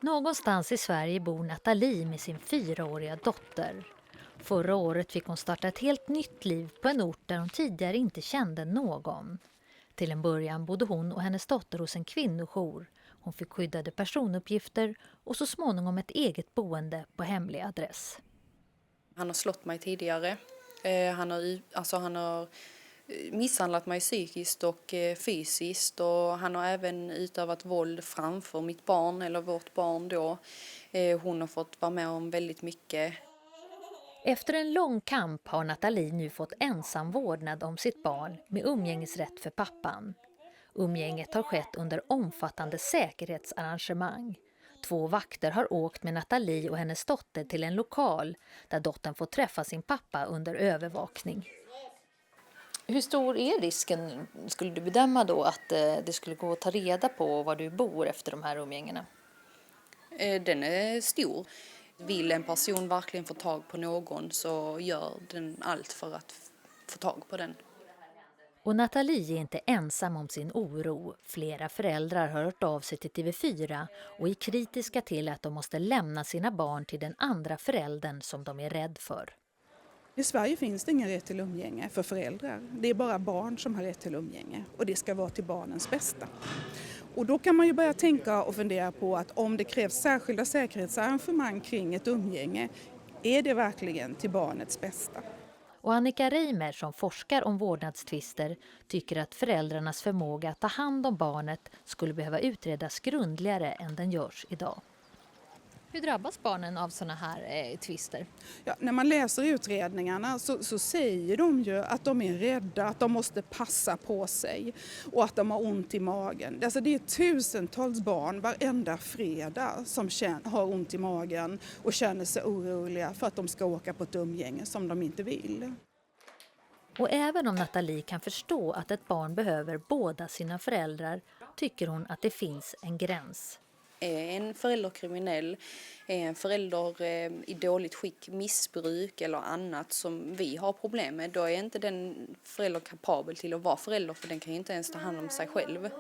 Någonstans i Sverige bor Nathalie med sin 4-åriga dotter. Förra året fick hon starta ett helt nytt liv på en ort där hon tidigare inte kände någon. Till en början bodde hon och hennes dotter hos en kvinnojour. Hon fick skyddade personuppgifter och så småningom ett eget boende på hemlig adress. Han har slått mig tidigare. Han har misshandlat mig psykiskt och fysiskt, och han har även utövat våld framför mitt barn eller vårt barn då. Hon har fått vara med om väldigt mycket. Efter en lång kamp har Nathalie nu fått ensam vårdnad om sitt barn med umgängesrätt för pappan. Umgänget har skett under omfattande säkerhetsarrangemang. 2 vakter har åkt med Nathalie och hennes dotter till en lokal där dottern får träffa sin pappa under övervakning. Hur stor är risken, skulle du bedöma då, att det skulle gå att ta reda på var du bor efter de här umgängena? Den är stor. Vill en person verkligen få tag på någon så gör den allt för att få tag på den. Och Nathalie är inte ensam om sin oro. Flera föräldrar har hört av sig till TV4 och är kritiska till att de måste lämna sina barn till den andra föräldern som de är rädd för. I Sverige finns det ingen rätt till umgänge för föräldrar. Det är bara barn som har rätt till umgänge, och det ska vara till barnens bästa. Och då kan man ju börja tänka och fundera på att om det krävs särskilda säkerhetsarrangemang kring ett umgänge, är det verkligen till barnets bästa? Och Annika Reimer, som forskar om vårdnadstvister, tycker att föräldrarnas förmåga att ta hand om barnet skulle behöva utredas grundligare än den görs idag. Hur drabbas barnen av såna här tvister? Ja, när man läser utredningarna så säger de ju att de är rädda, att de måste passa på sig och att de har ont i magen. Alltså det är tusentals barn varenda fredag som har ont i magen och känner sig oroliga för att de ska åka på ett umgänge som de inte vill. Och även om Nathalie kan förstå att ett barn behöver båda sina föräldrar tycker hon att det finns en gräns. Är en förälder kriminell, är en förälder i dåligt skick, missbruk eller annat som vi har problem med, då är inte den förälder kapabel till att vara förälder, för den kan ju inte ens ta hand om sig själv.